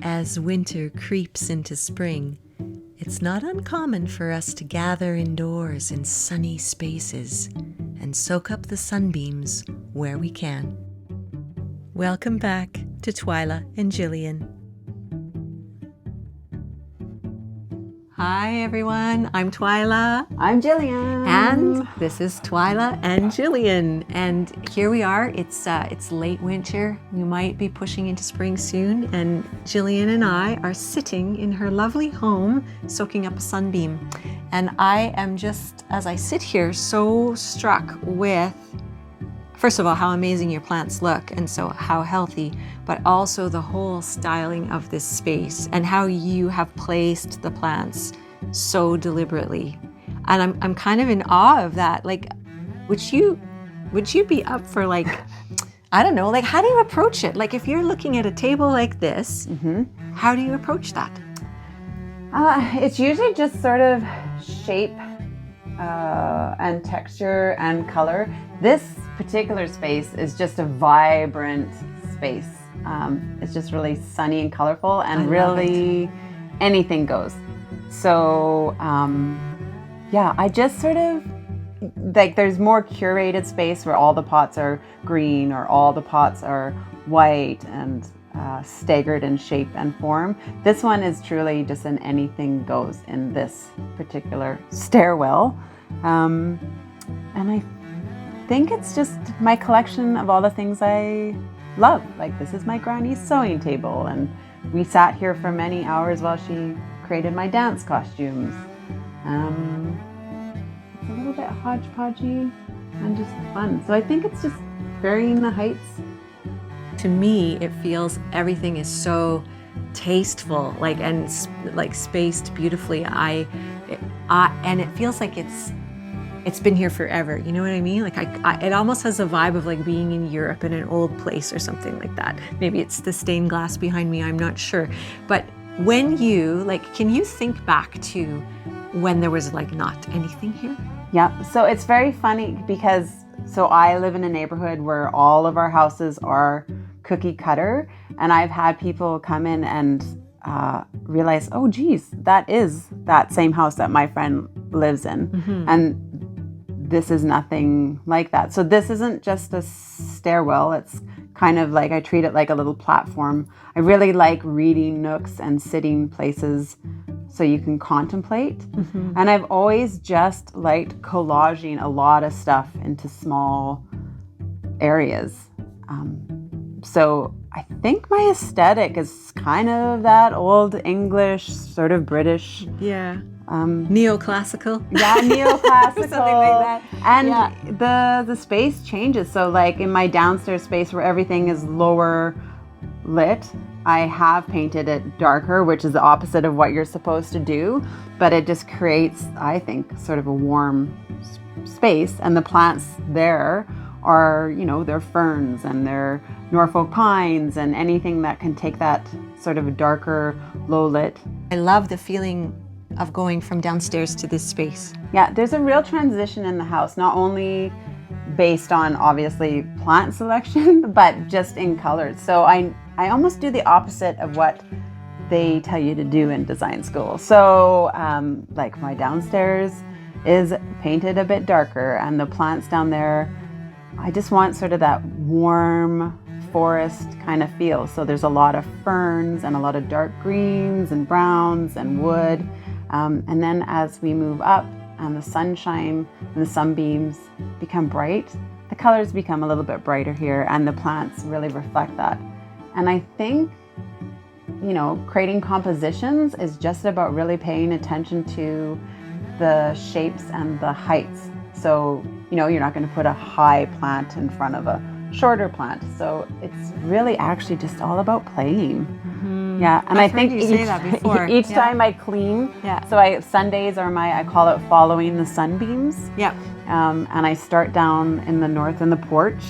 As winter creeps into spring, it's not uncommon for us to gather indoors in sunny spaces and soak up the sunbeams where we can. Welcome back to Twilla and Jillian. Hi everyone, I'm Twilla. I'm Jillian. And this is Twilla and Jillian. And here we are, it's late winter. We might be pushing into spring soon. And Jillian and I are sitting in her lovely home, soaking up a sunbeam. And I am just, as I sit here, so struck with, first of all, how amazing your plants look and so how healthy, but also the whole styling of this space and how you have placed the plants so deliberately. And I'm kind of in awe of that. Like, would you be up for, like, I don't know, like, how do you approach it? Like, if you're looking at a table like this, how do you approach that? It's usually just sort of shape and texture and color. This particular space is just a vibrant space. It's just really sunny and colorful, and really anything goes. So I just sort of like, there's more curated space where all the pots are green or all the pots are white and staggered in shape and form. This one is truly just an anything goes in this particular stairwell. And I think it's just my collection of all the things I love. Like, this is my granny's sewing table, and we sat here for many hours while she created my dance costumes. It's a little bit hodgepodgey and just fun. So I think it's just varying the heights. To me, it feels everything is so tasteful, and spaced beautifully. And it feels like it's been here forever. You know what I mean? Like, it almost has a vibe of like being in Europe in an old place or something like that. Maybe it's the stained glass behind me, I'm not sure. But when you, can you think back to when there was not anything here? Yeah, so it's very funny because, I live in a neighborhood where all of our houses are cookie cutter, and I've had people come in and realize, oh geez, that is that same house that my friend lives in. And this is nothing like that. So this isn't just a stairwell. It's kind of like, I treat it like a little platform. I really like reading nooks and sitting places so you can contemplate. And I've always just liked collaging a lot of stuff into small areas. So I think my aesthetic is kind of that old English, sort of British. Yeah. Neoclassical. Yeah, neoclassical. Something like that. And the space changes. So like in my downstairs space where everything is lower lit, I have painted it darker, which is the opposite of what you're supposed to do. But it just creates, I think, sort of a warm space. And the plants there are, they're ferns and they're Norfolk pines and anything that can take that sort of a darker, low lit. I love the feeling of going from downstairs to this space. Yeah, there's a real transition in the house, not only based on obviously plant selection, but just in colors. So I almost do the opposite of what they tell you to do in design school. So like my downstairs is painted a bit darker, and the plants down there, I just want sort of that warm forest kind of feel. So there's a lot of ferns and a lot of dark greens and browns and wood. And then as we move up and the sunshine and the sunbeams become bright, the colors become a little bit brighter here, and the plants really reflect that. And I think, creating compositions is just about really paying attention to the shapes and the heights. So, you're not going to put a high plant in front of a shorter plant. So it's really actually just all about playing. Yeah, and I've I think heard you say that before. each time I clean, so Sundays are I call it following the sunbeams. Yeah. And I start down in the north in the porch,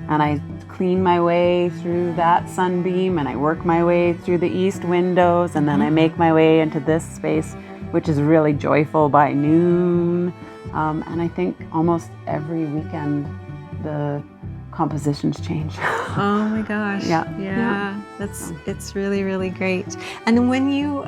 and I clean my way through that sunbeam, and I work my way through the east windows, and then I make my way into this space, which is really joyful by noon. And I think almost every weekend the compositions change. Oh my gosh. Yeah. it's really, really great. And then when you,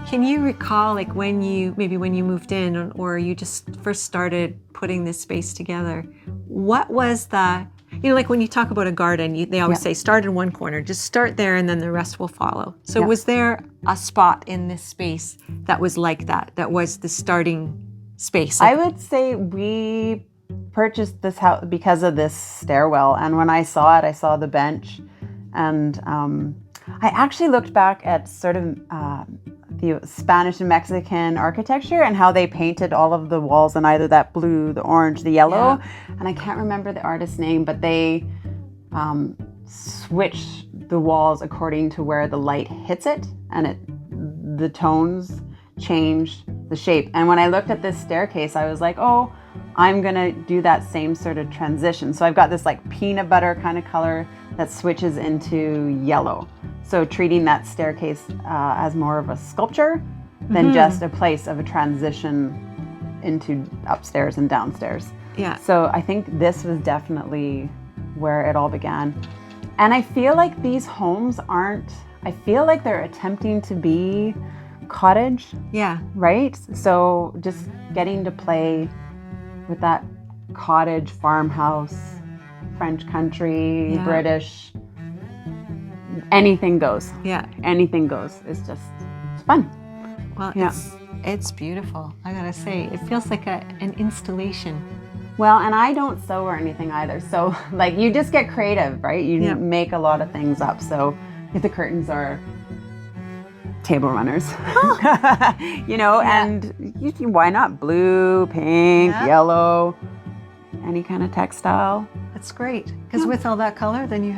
can you recall like when you moved in or you just first started putting this space together, what was the, like when you talk about a garden, they always say start in one corner, just start there and then the rest will follow. So was there a spot in this space that was like that was the starting space? I would say we purchased this house because of this stairwell. And when I saw it, I saw the bench. And I actually looked back at sort of the Spanish and Mexican architecture and how they painted all of the walls in either that blue, the orange, the yellow. And I can't remember the artist's name, but they switched the walls according to where the light hits it. And the tones changed the shape. And when I looked at this staircase, I was like, oh, I'm gonna do that same sort of transition. So I've got this like peanut butter kind of color that switches into yellow. So treating that staircase as more of a sculpture than just a place of a transition into upstairs and downstairs. Yeah. So I think this was definitely where it all began. And I feel like these homes I feel like they're attempting to be cottage. Yeah. Right? So just getting to play with that cottage, farmhouse, French country, British, anything goes. Yeah. Anything goes. It's fun. Well, it's beautiful. I gotta say, it feels like an installation. Well, and I don't sew or anything either. So like you just get creative, right? You make a lot of things up. So if the curtains are table runners, and why not blue, pink, yellow, any kind of textile. That's great. Because with all that color, then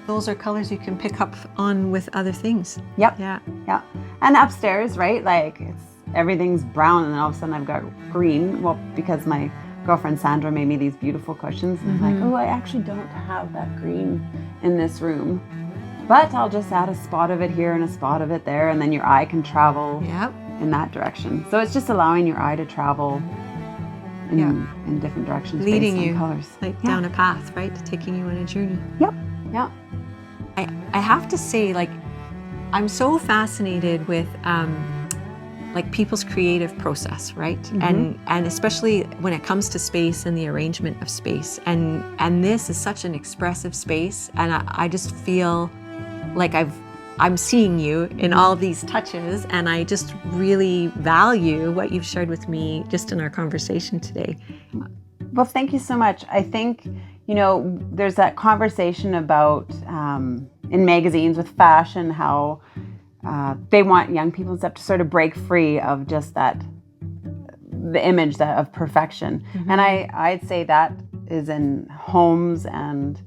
those are colors you can pick up on with other things. Yep. Yeah. Yeah. And upstairs, right? Like everything's brown and then all of a sudden I've got green. Well, because my girlfriend Sandra made me these beautiful cushions. And I'm like, oh, I actually don't have that green in this room. But I'll just add a spot of it here and a spot of it there, and then your eye can travel in that direction. So it's just allowing your eye to travel in different directions, leading based on you colors. like down a path, right? Taking you on a journey. Yep. Yeah. I have to say, like, I'm so fascinated with like people's creative process, right? And especially when it comes to space and the arrangement of space. And this is such an expressive space, and I just feel like I'm seeing you in all these touches, and I just really value what you've shared with me just in our conversation today. Well, thank you so much. I think, there's that conversation about in magazines with fashion, how they want young people and stuff to sort of break free of just the image of perfection. And I'd say that is in homes and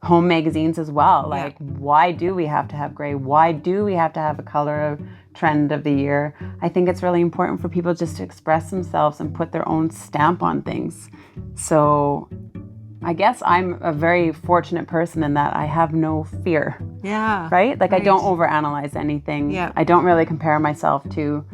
home magazines as well. Like, why do we have to have gray? Why do we have to have a color trend of the year? I think it's really important for people just to express themselves and put their own stamp on things. So I guess I'm a very fortunate person in that I have no fear. Yeah. Right? Like I don't overanalyze anything. Yeah. I don't really compare myself to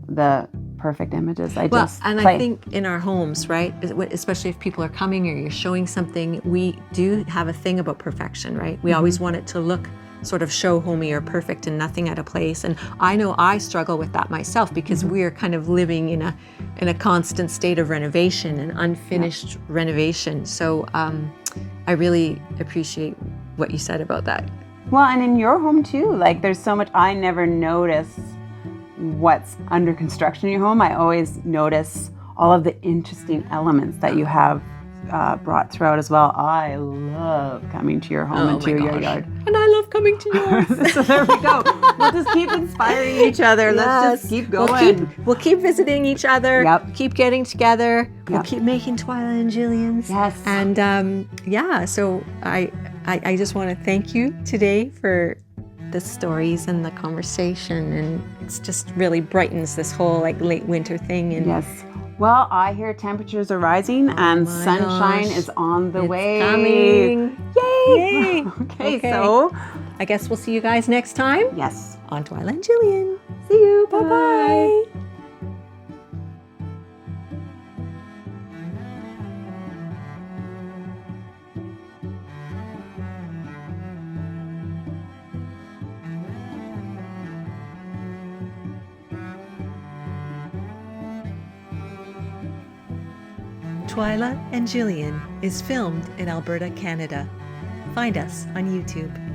the perfect images. I just play. I think in our homes, right, especially if people are coming or you're showing something, we do have a thing about perfection, right? We always want it to look sort of show homey or perfect and nothing out of place. And I know I struggle with that myself because we're kind of living in a constant state of renovation and unfinished renovation. So I really appreciate what you said about that. Well, and in your home too, like there's so much, I never notice what's under construction in your home. I always notice all of the interesting elements that you have brought throughout as well. I love coming to your home and to your yard. And I love coming to yours. So there we go. We'll just keep inspiring each other. Yes. Let's just keep going. We'll keep visiting each other. Yep. Keep getting together. We'll Yep. keep making Twilla and Jillian's. Yes. And so I just want to thank you today for the stories and the conversation, and it's just really brightens this whole like late winter thing. And yes. Well, I hear temperatures are rising and sunshine is on the way. Coming. Yay! Yay. Okay, so I guess we'll see you guys next time yes. on Twilla and Jillian. See you. Bye-bye. Twilla and Jillian is filmed in Alberta, Canada. Find us on YouTube.